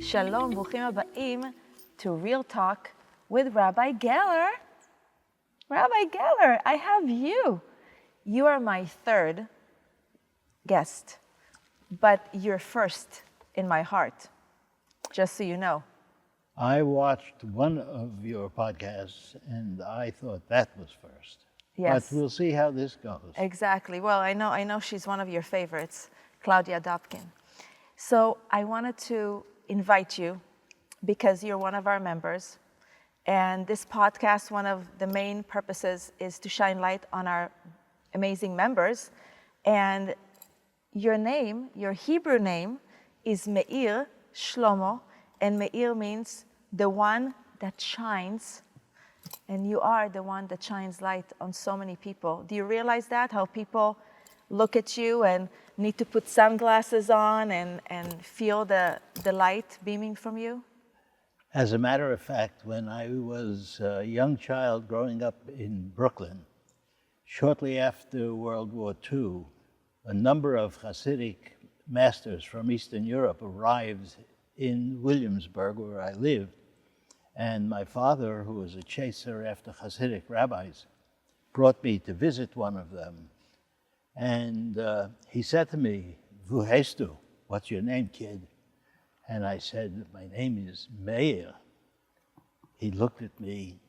Shalom, ברוכים הבאים to Real Talk with Rabbi Geller. Rabbi Geller, I have you. You are my third guest, but you're first in my heart, just so you know. I watched one of your podcasts and I thought that was first. Yes. But we'll see how this goes. Exactly. Well, I know she's one of your favorites, Claudia Dobkin. So I wanted to invite you because you're one of our members. And this podcast, one of the main purposes is to shine light on our amazing members. And your name, your Hebrew name, is Meir Shlomo. And Meir means the one that shines. And you are the one that shines light on so many people. Do you realize that? How people look at you and need to put sunglasses on and feel the light beaming from you? As a matter of fact, when I was a young child growing up in Brooklyn, shortly after World War II, a number of Hasidic masters from Eastern Europe arrived in Williamsburg, where I lived. And my father, who was a chaser after Hasidic rabbis, brought me to visit one of them. And he said to me, "Wo heißt du? What's your name, kid?" And I said, "My name is Meir." He looked at me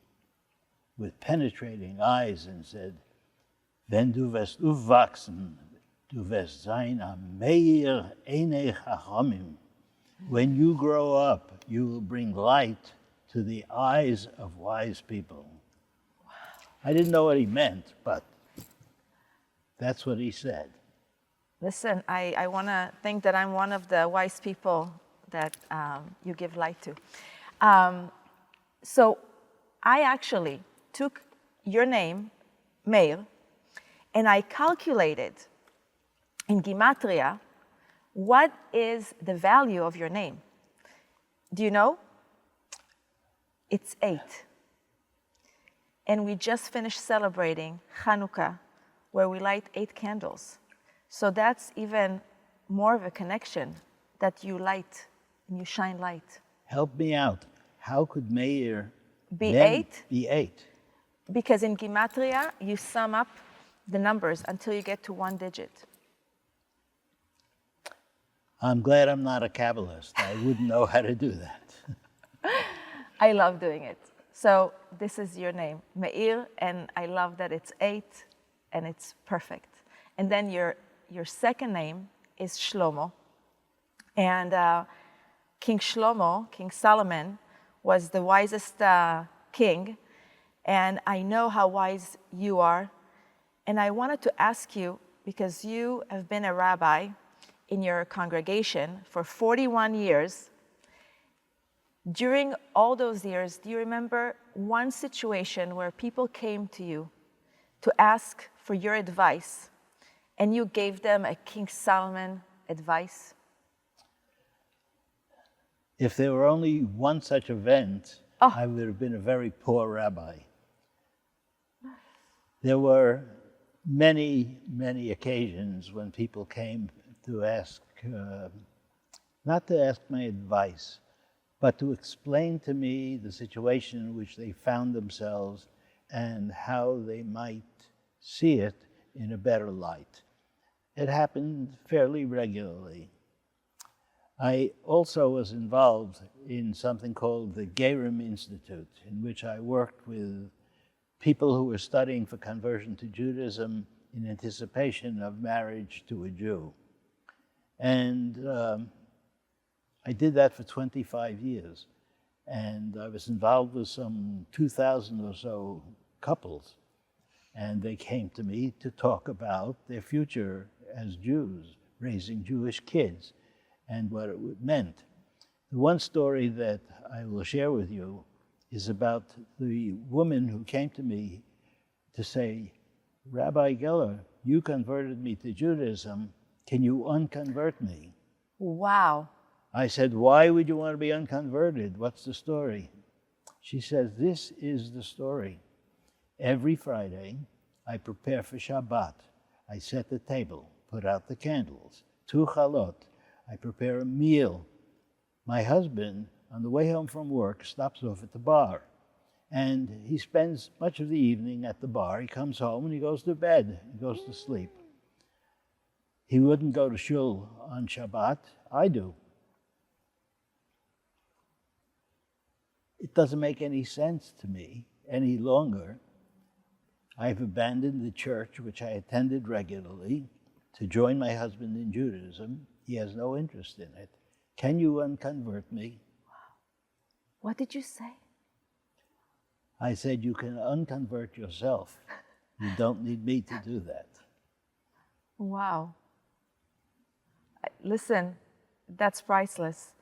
with penetrating eyes and said, "Wenn du wirst aufwachsen, du wirst sein am Meir einei Chachamim." When you grow up, you will bring light to the eyes of wise people. Wow. I didn't know what he meant, but that's what he said. Listen, I want to think that I'm one of the wise people that you give light to. So I actually took your name, Meir, and I calculated in Gematria what is the value of your name. Do you know? It's 8. And we just finished celebrating Hanukkah, where we light 8 candles. So that's even more of a connection that you light and you shine light. Help me out. How could Meir Be 8? Be 8. Because in Gematria, you sum up the numbers until you get to 1 digit. I'm glad I'm not a Kabbalist. I wouldn't know how to do that. I love doing it. So this is your name, Meir, and I love that it's 8 and it's perfect. And then your second name is Shlomo. And King Shlomo, King Solomon, was the wisest king. And I know how wise you are. And I wanted to ask you, because you have been a rabbi in your congregation for 41 years, during all those years, do you remember one situation where people came to you to ask for your advice and you gave them a King Solomon advice? If there were only one such event, I would have been a very poor rabbi. There were many, many occasions when people came to ask, not to ask my advice, but to explain to me the situation in which they found themselves and how they might see it in a better light. It happened fairly regularly. I also was involved in something called the Gerim Institute, in which I worked with people who were studying for conversion to Judaism in anticipation of marriage to a Jew. And I did that for 25 years. And I was involved with some 2,000 or so couples. And they came to me to talk about their future as Jews, raising Jewish kids, and what it meant. The one story that I will share with you is about the woman who came to me to say, "Rabbi Geller, you converted me to Judaism. Can you unconvert me?" Wow. I said, "Why would you want to be unconverted? What's the story?" She says, "This is the story. Every Friday, I prepare for Shabbat. I set the table, put out the candles, 2 chalot. I prepare a meal My husband, on the way home from work, stops off at the bar. And he spends much of the evening at the bar. He comes home and he goes to bed. He goes to sleep. He wouldn't go to shul on Shabbat. I do. It doesn't make any sense to me any longer. I've abandoned the church, which I attended regularly, to join my husband in Judaism. He has no interest in it. Can you unconvert me? What did you say? I said, you can unconvert yourself. You don't need me to do that. Wow. Listen, that's priceless.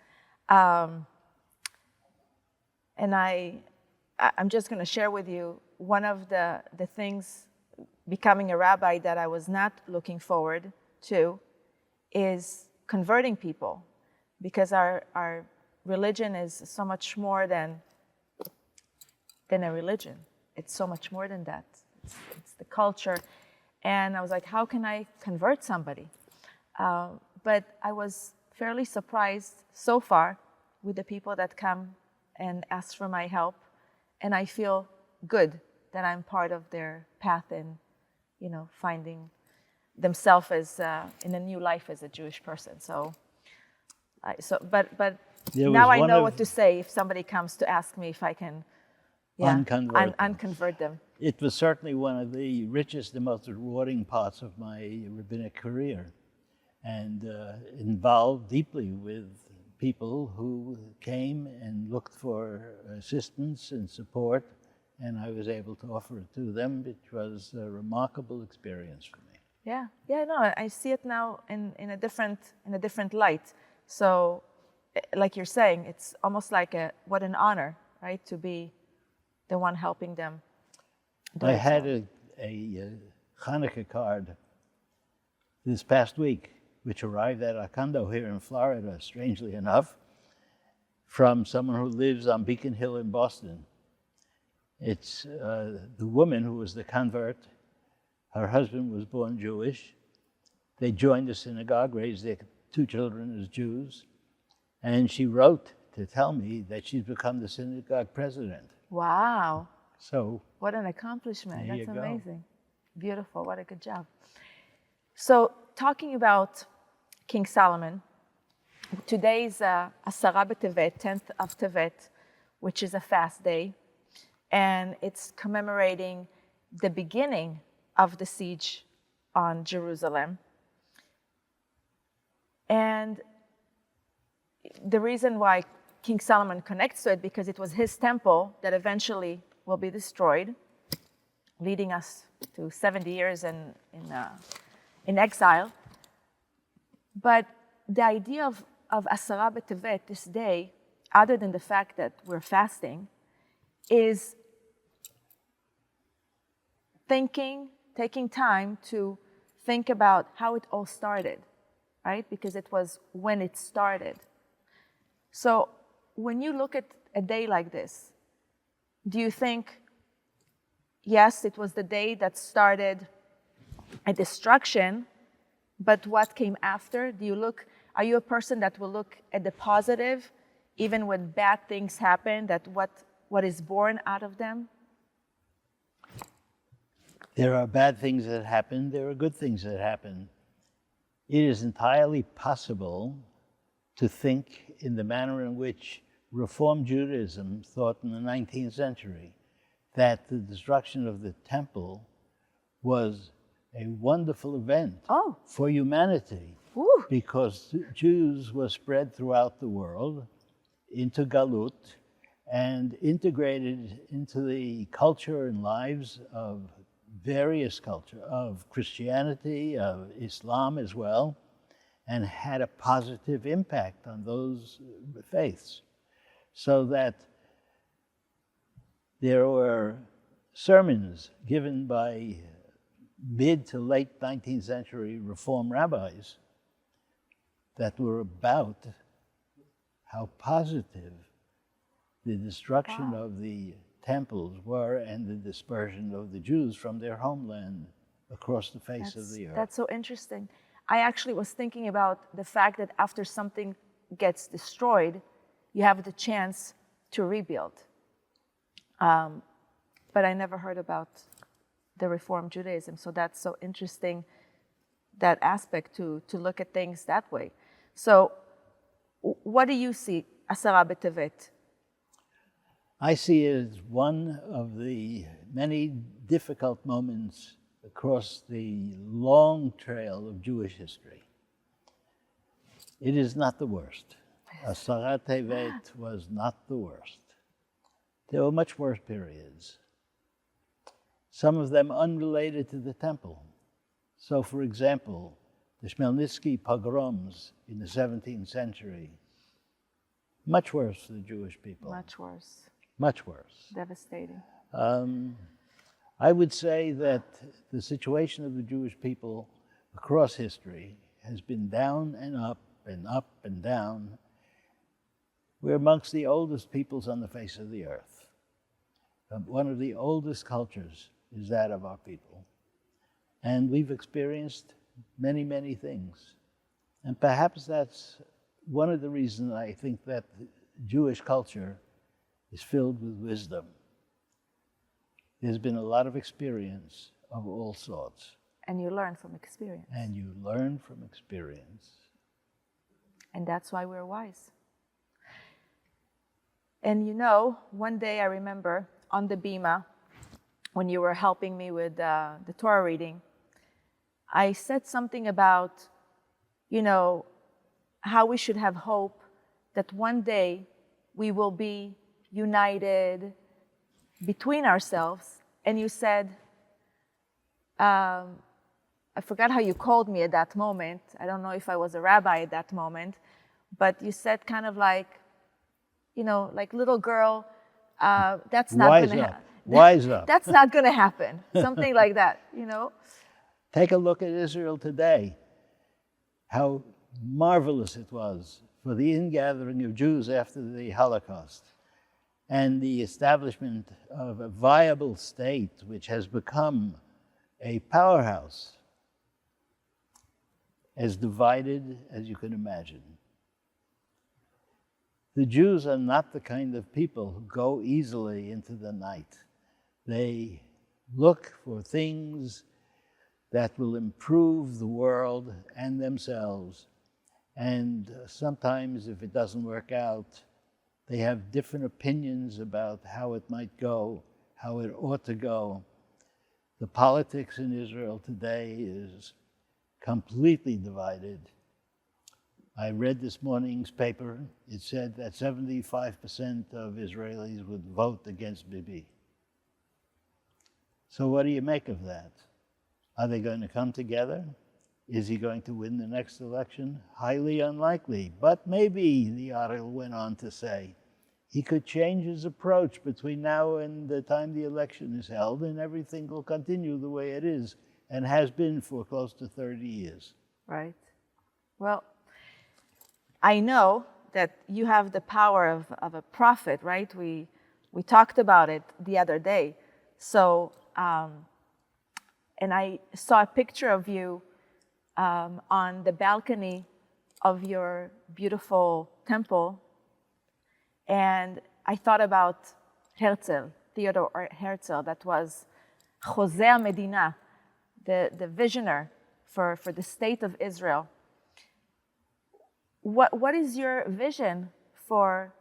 And I'm just going to share with you one of the things becoming a rabbi that I was not looking forward to is converting people, because our religion is so much more than a religion. It's so much more than that. It's the culture. And I was like, how can I convert somebody? But I was fairly surprised so far with the people that come and ask for my help. And I feel good that I'm part of their path in, finding themselves as in a new life as a Jewish person. But now I know what to say if somebody comes to ask me if I can unconvert them. It was certainly one of the richest and most rewarding parts of my rabbinic career, and involved deeply with people who came and looked for assistance and support, and I was able to offer it to them, which was a remarkable experience for me. Yeah, no, I see it now in a different light. So, like you're saying, it's almost like what an honor, right, to be the one helping them. I had a Hanukkah card this past week, which arrived at our condo here in Florida, strangely enough, from someone who lives on Beacon Hill in Boston. It's the woman who was the convert. Her husband was born Jewish. They joined the synagogue, raised their 2 children as Jews, and she wrote to tell me that she's become the synagogue president. Wow. So what an accomplishment. That's amazing. Go. Beautiful. What a good job. So talking about King Solomon, today's Asara B'Tevet, 10th of Tevet, which is a fast day, and it's commemorating the beginning of the siege on Jerusalem. And the reason why King Solomon connects to it, because it was his temple that eventually will be destroyed, leading us to 70 years in exile. But the idea of Asara B'Tevet, this day, other than the fact that we're fasting, is taking time to think about how it all started, right? Because it was when it started. So when you look at a day like this, do you think, yes, it was the day that started a destruction, but what came after? Are you a person that will look at the positive, even when bad things happen, that what is born out of them? There are bad things that happen, there are good things that happen. It is entirely possible to think in the manner in which Reform Judaism thought in the 19th century, that the destruction of the temple was a wonderful event for humanity. Ooh. Because Jews were spread throughout the world into Galut and integrated into the culture and lives of various culture, of Christianity, of Islam as well, and had a positive impact on those faiths. So that there were sermons given by mid to late 19th century Reform rabbis that were about how positive the destruction of the temples were and the dispersion of the Jews from their homeland across the face of the earth. That's so interesting. I actually was thinking about the fact that after something gets destroyed, you have the chance to rebuild. But I never heard about the Reform Judaism, so that's so interesting, that aspect to look at things that way. So what do you see, Asara B'Tevet? I see it as one of the many difficult moments across the long trail of Jewish history. It is not the worst. Asara Tevet was not the worst. There were much worse periods, some of them unrelated to the temple. So, for example, the Khmelnytsky pogroms in the 17th century, much worse for the Jewish people. Much worse. Much worse. Devastating. I would say that the situation of the Jewish people across history has been down and up and up and down. We're amongst the oldest peoples on the face of the earth. One of the oldest cultures is that of our people. And we've experienced many, many things. And perhaps that's one of the reasons I think that the Jewish culture is filled with wisdom. There's been a lot of experience of all sorts. And you learn from experience. And you learn from experience. And that's why we're wise. And you know, one day I remember on the Bima, when you were helping me with the Torah reading, I said something about, you know, how we should have hope that one day we will be united between ourselves. And you said, I forgot how you called me at that moment. I don't know if I was a rabbi at that moment, but you said kind of like, you know, like little girl, that's not going to happen. Wise up. That's not going to happen. Something like that, you know? Take a look at Israel today. How marvelous it was for the ingathering of Jews after the Holocaust and the establishment of a viable state which has become a powerhouse, as divided as you can imagine. The Jews are not the kind of people who go easily into the night. They look for things that will improve the world and themselves. And sometimes, if it doesn't work out, they have different opinions about how it might go, how it ought to go. The politics in Israel today is completely divided. I read this morning's paper. It said that 75% of Israelis would vote against Bibi. So what do you make of that? Are they going to come together? Is he going to win the next election? Highly unlikely. But maybe, the article went on to say, he could change his approach between now and the time the election is held, and everything will continue the way it is and has been for close to 30 years. Right. Well, I know that you have the power of a prophet, right? We talked about it the other day. So, and I saw a picture of you on the balcony of your beautiful temple. And I thought about Herzl, Theodor Herzl, that was Chosea Medina, the visioner for the state of Israel. What is your vision for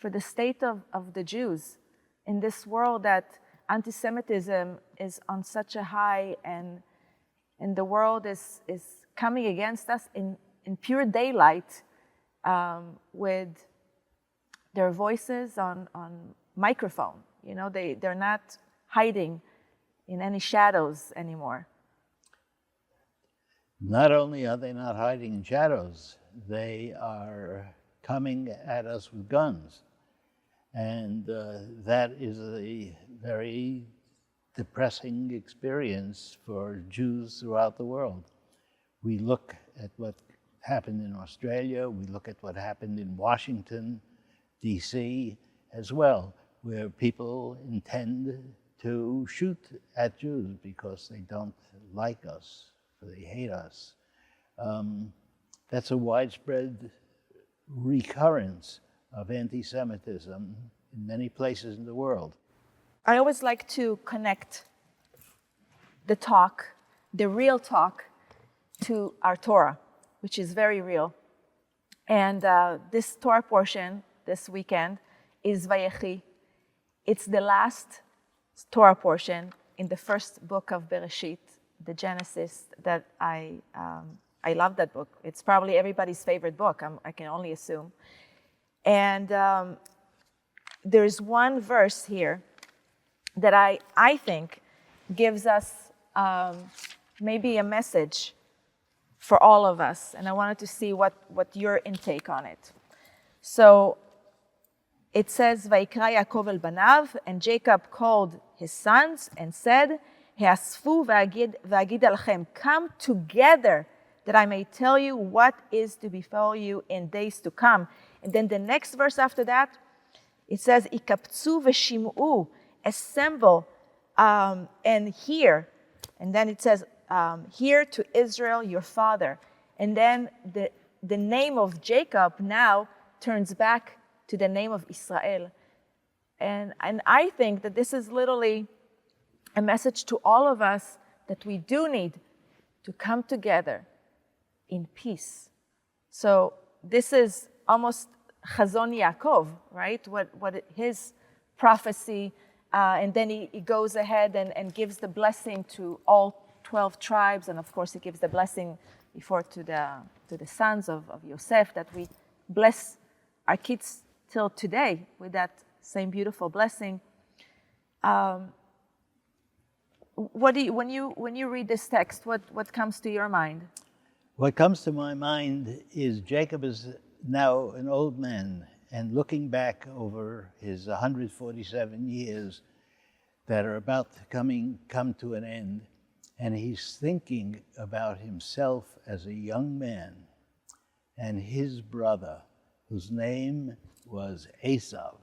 the state of the Jews in this world that anti-Semitism is on such a high, and the world is coming against us in pure daylight with their voices on microphone? You know, they're not hiding in any shadows anymore. Not only are they not hiding in shadows, they are coming at us with guns. And that is a very depressing experience for Jews throughout the world. We look at what happened in Australia, we look at what happened in Washington, D.C. as well, where people intend to shoot at Jews because they don't like us, or they hate us. That's a widespread recurrence of anti-Semitism in many places in the world. I always like to connect the talk, the real talk, to our Torah, which is very real. And this Torah portion this weekend is Vayechi. It's the last Torah portion in the first book of Beresheet, the Genesis, that I love that book. It's probably everybody's favorite book, I can only assume. And there's one verse here that I think gives us maybe a message for all of us. And I wanted to see what your intake on it. So it says, Vayikra Yaakov el banav, and Jacob called his sons and said, Heasfu v'agid alchem, come together that I may tell you what is to befall you in days to come. And then the next verse after that, it says, Ikaptzu v'shim'u, assemble and hear. And then it says, hear to Israel your father. And then the name of Jacob now turns back to the name of Israel. And I think that this is literally a message to all of us that we do need to come together in peace. So this is almost Chazon Yaakov, right? What his prophecy, and then he goes ahead and gives the blessing to all 12 tribes, and of course he gives the blessing before to the sons of Yosef, that we bless our kids till today with that same beautiful blessing. When you read this text, what comes to your mind? What comes to my mind is Jacob is now an old man, and looking back over his 147 years that are about to come to an end, and he's thinking about himself as a young man and his brother, whose name was Esav,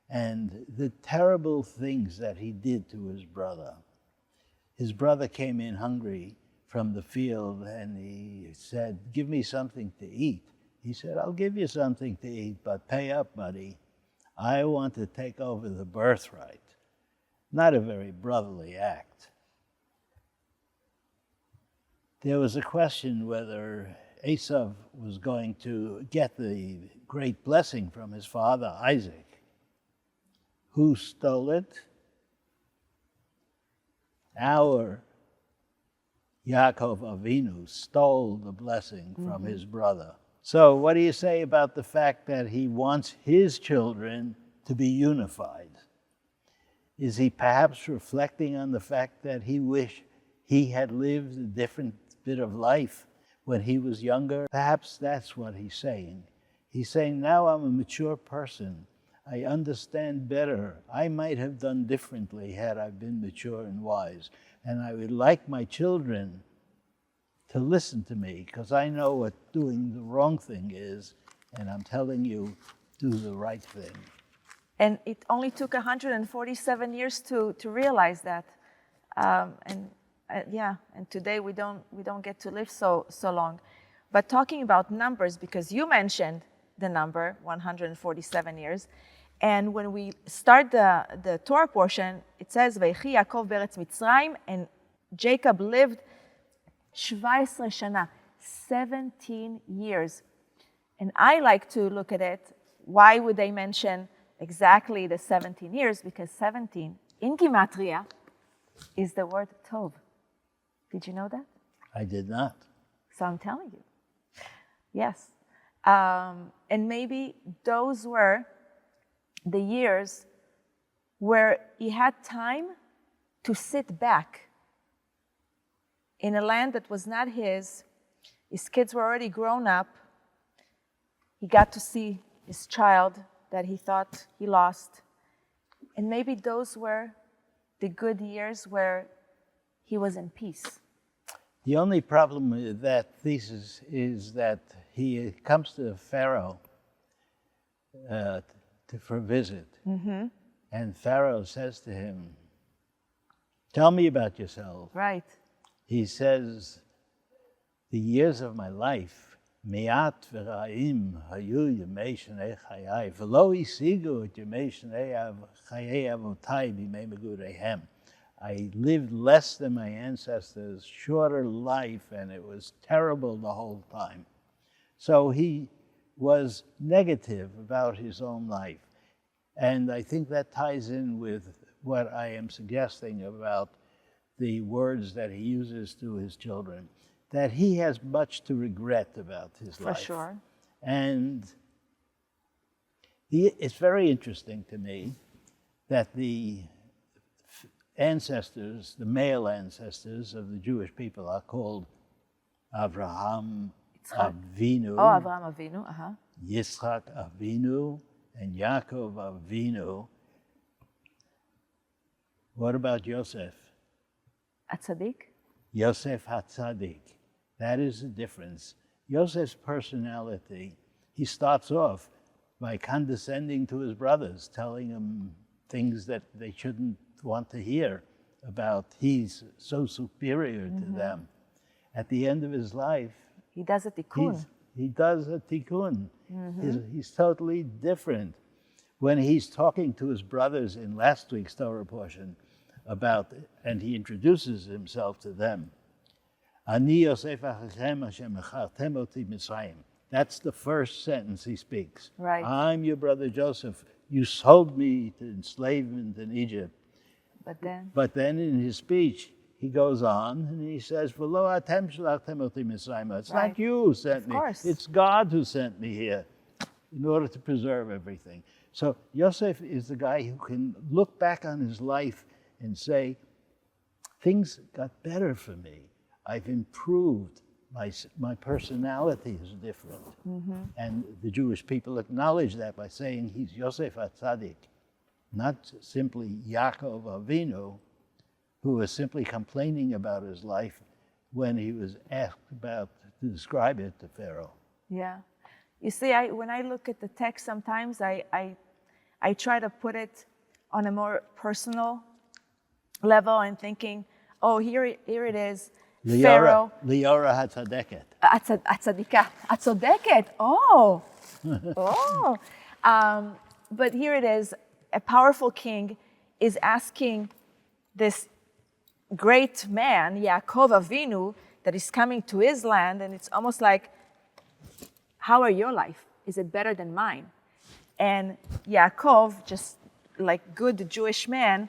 and the terrible things that he did to his brother. His brother came in hungry from the field, and he said, give me something to eat. He said, I'll give you something to eat, but pay up, buddy. I want to take over the birthright. Not a very brotherly act. There was a question whether Esav was going to get the great blessing from his father, Isaac. Who stole it? Our Yaakov Avinu stole the blessing from his brother. So what do you say about the fact that he wants his children to be unified? Is he perhaps reflecting on the fact that he wished he had lived a different bit of life when he was younger? Perhaps that's what he's saying. He's saying, now I'm a mature person. I understand better. I might have done differently had I been mature and wise. And I would like my children to listen to me, because I know what doing the wrong thing is, and I'm telling you, do the right thing. And it only took 147 years to realize that. And today we don't get to live so long. But talking about numbers, because you mentioned the number 147 years, and when we start the Torah portion, it says, Vayechi Yaakov beretz Mitzrayim, and Jacob lived 17 shana, 17 years. And I like to look at it, why would they mention exactly the 17 years? Because 17 in Gematria is the word Tov. Did you know that? I did not. So I'm telling you. Yes. And maybe those were the years where he had time to sit back in a land that was not his. His kids were already grown up. He got to see his child that he thought he lost. And maybe those were the good years where he was in peace. The only problem with that thesis is that he comes to Pharaoh for a visit. Mm-hmm. And Pharaoh says to him, tell me about yourself. Right. He says, the years of my life מעט ורעים היו ימי שני חיי, ולא השיגו את ימי שני חיי אבותיי בימי מגוריהם. I lived less than my ancestors, shorter life, and it was terrible the whole time. So he was negative about his own life. And I think that ties in with what I am suggesting about the words that he uses to his children, that he has much to regret about his life. For sure. And it's very interesting to me that the ancestors, the male ancestors of the Jewish people are called Avraham Avinu, Avraham Avinu, Yitzchak Avinu, and Yaakov Avinu. What about Yosef? Atzadik? Yosef HaTzadik. That is the difference. Yosef's personality, he starts off by condescending to his brothers, telling them things that they shouldn't want to hear about. He's so superior to them. At the end of his life, he does a tikkun. He does a tikkun. He's totally different. When he's talking to his brothers in last week's Torah portion about, and he introduces himself to them, Ani Yosef Achachem Hashem Echartem Oti Mitzrayim. That's the first sentence he speaks. Right. I'm your brother Joseph. You sold me to enslavement in Egypt. But then in his speech, he goes on and he says, V'lo atem shalachtem oti Mitzrayim. It's not you who sent me. It's God who sent me here in order to preserve everything. So Yosef is the guy who can look back on his life and say, things got better for me. I've improved. My personality is different. And the Jewish people acknowledge that by saying he's Yosef HaTzadik, not simply Yaakov Avinu, who was simply complaining about his life when he was asked to describe it to Pharaoh. Yeah. You see, when I look at the text, sometimes I try to put it on a more personal level and thinking, oh, here it is. Pharaoh. Liora HaTzadeket. Atzodeket. Oh. Oh. But here it is. A powerful king is asking this great man, Yaakov Avinu, that is coming to his land, and it's almost like, how are your life? Is it better than mine? And Yaakov, just like good Jewish man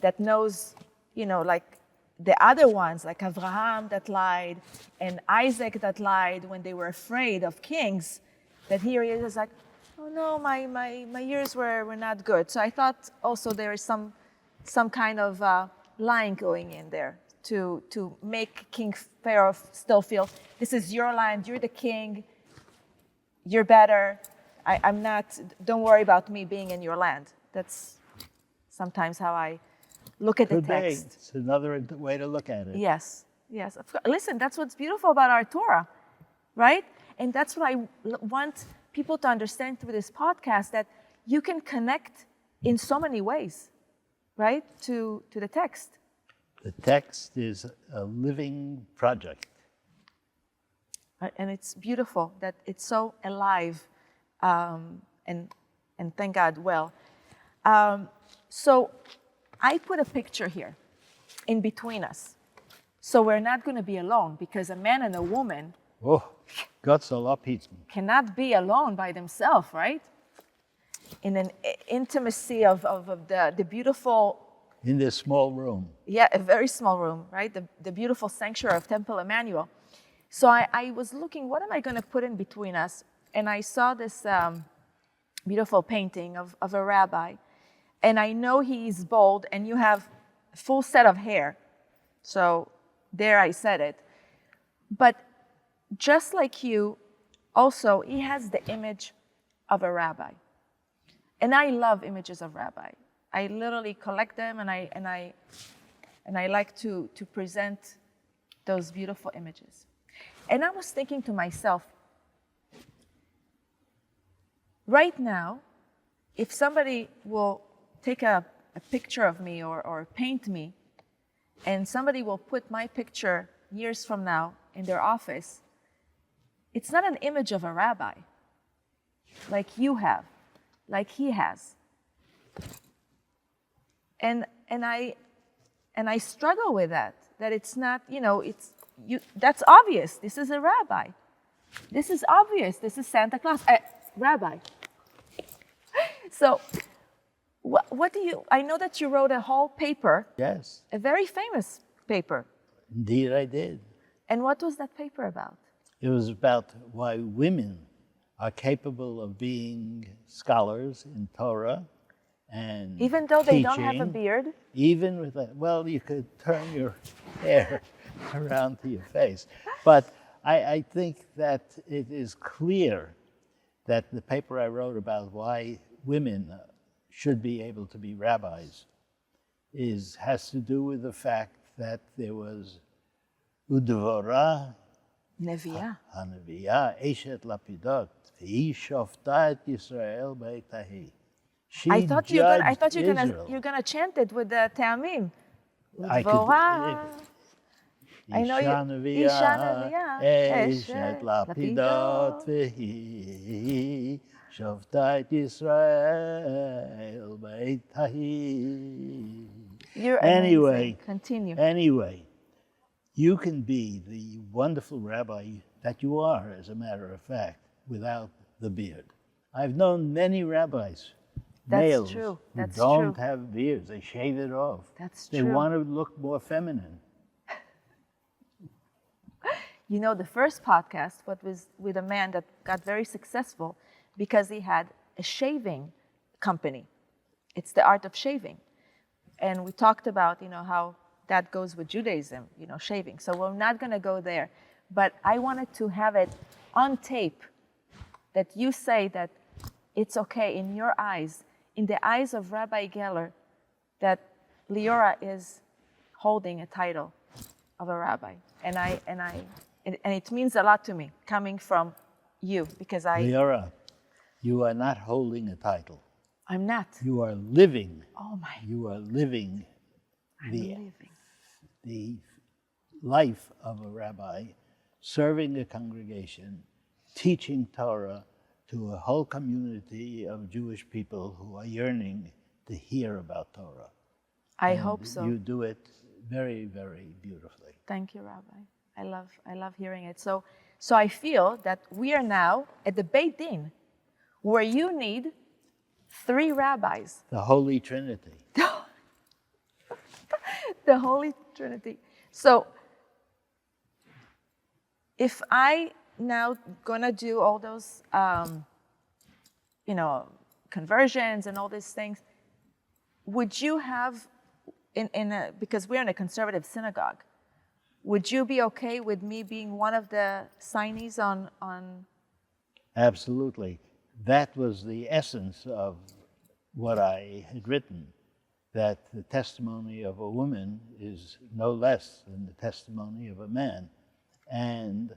that knows, like the other ones, like Avraham that lied, and Isaac that lied when they were afraid of kings, that here he is like, oh no, my years were not good. So I thought also there is some kind of lying going in there to make King Pharaoh still feel, this is your land, you're the king, you're better, I'm not, don't worry about me being in your land. That's sometimes how I look at the text. It's another way to look at it. Yes. Listen, that's what's beautiful about our Torah, right? And that's what I want people to understand through this podcast, that you can connect in so many ways, right, to the text. The text is a living project. And it's beautiful that it's so alive, and thank God, well. So I put a picture here in between us. So we're not going to be alone, because a man and a woman cannot be alone by themselves, right? In an intimacy of the beautiful... In this small room. Yeah, a very small room, right? The beautiful sanctuary of Temple Emmanuel. So I was looking, what am I going to put in between us? And I saw this beautiful painting of a rabbi. And I know he's bald, and you have a full set of hair. So there I said it. But just like you, also, he has the image of a rabbi. And I love images of rabbi. I literally collect them, and I like to present those beautiful images. And I was thinking to myself, right now, if somebody will take a picture of me or paint me, and somebody will put my picture years from now in their office, it's not an image of a rabbi like you have, like he has. And I struggle with that it's not, that's obvious. This is a rabbi. This is obvious. This is Santa Claus, rabbi. So what do you, I know that you wrote a whole paper. Yes. A very famous paper. Indeed, I did. And what was that paper about? It was about why women are capable of being scholars in Torah and even though they teaching, don't have a beard? Even with that, well, you could turn your hair around to your face. But I think that it is clear that the paper I wrote about why women should be able to be rabbis has to do with the fact that there was Udvora Neviah. Hanaviyah, Eshet Lapidot, V'hi shofta et Yisrael b'etahi. I thought you're gonna chant it with the Te'amim. Udvora. I know you. Isha Neviah, Eshet Lapidot, V'hi shofta et Yisrael b'etahi. You're amazing. Continue. Anyway, you can be the wonderful rabbi that you are, as a matter of fact, without the beard. I've known many rabbis, males, true. who don't have beards. They shave it off. That's They true. want to look more feminine. The first podcast was with a man that got very successful because he had a shaving company. It's the art of shaving. And we talked about, how that goes with Judaism, shaving. So we're not going to go there. But I wanted to have it on tape that you say that it's okay in your eyes, in the eyes of Rabbi Geller, that Liora is holding a title of a rabbi. And it means a lot to me coming from you because Liora, you are not holding a title. I'm not. You are living. Oh my. You are living living. The life of a rabbi, serving a congregation, teaching Torah to a whole community of Jewish people who are yearning to hear about Torah. I hope so. You do it very, very beautifully. Thank you, Rabbi. I love hearing it. So I feel that we are now at the Beit Din, where you need 3 rabbis. The Holy Trinity. The Holy Trinity. So if I now gonna do all those, conversions and all these things, would you have, because we're in a conservative synagogue, would you be okay with me being one of the signees on? Absolutely. That was the essence of what I had written, that the testimony of a woman is no less than the testimony of a man. And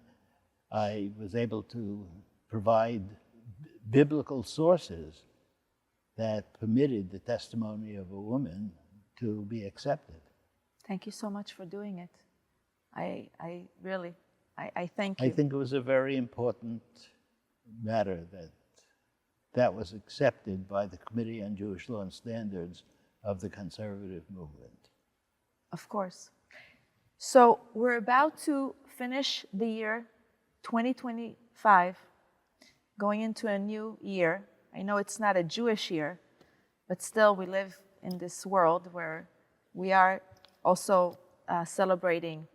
I was able to provide biblical sources that permitted the testimony of a woman to be accepted. Thank you so much for doing it. I really thank you. I think it was a very important matter that was accepted by the Committee on Jewish Law and Standards of the conservative movement. Of course. So we're about to finish the year 2025, going into a new year. I know it's not a Jewish year, but still we live in this world where we are also celebrating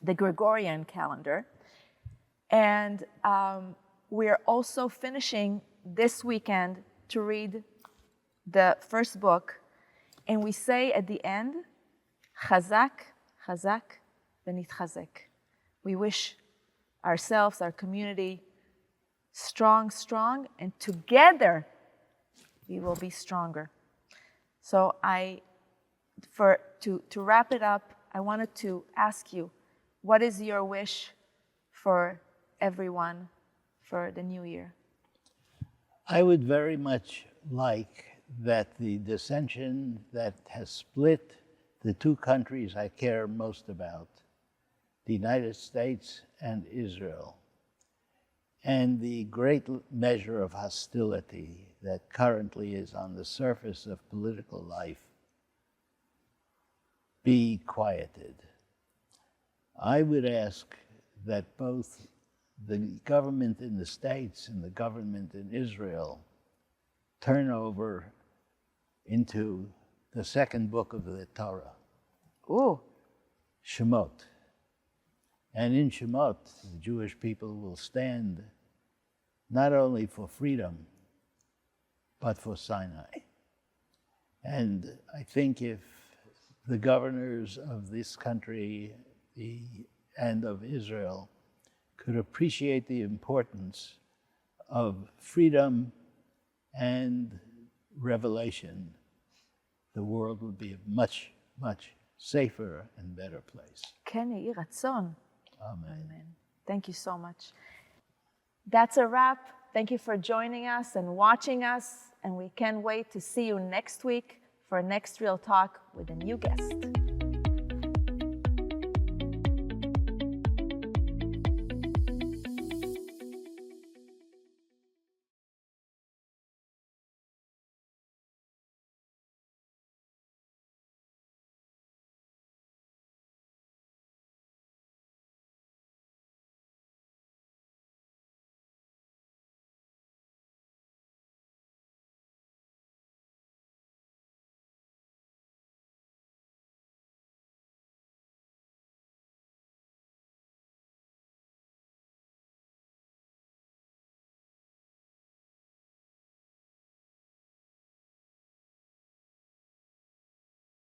the Gregorian calendar. And we're also finishing this weekend to read the first book. And we say at the end, Chazak, Chazak, v'nitchazek. We wish ourselves, our community, strong, strong, and together we will be stronger. So to wrap it up, I wanted to ask you, what is your wish for everyone for the new year? I would very much like that the dissension that has split the 2 countries I care most about, the United States and Israel, and the great measure of hostility that currently is on the surface of political life be quieted. I would ask that both the government in the States and the government in Israel turn over into the second book of the Torah, Ooh, Shemot. And in Shemot, the Jewish people will stand not only for freedom, but for Sinai. And I think if the governors of this country and of Israel could appreciate the importance of freedom and revelation, the world would be a much, much safer and better place. כן יהי רצון. Amen. Amen. Thank you so much. That's a wrap. Thank you for joining us and watching us. And we can't wait to see you next week for a next Real Talk with a new guest.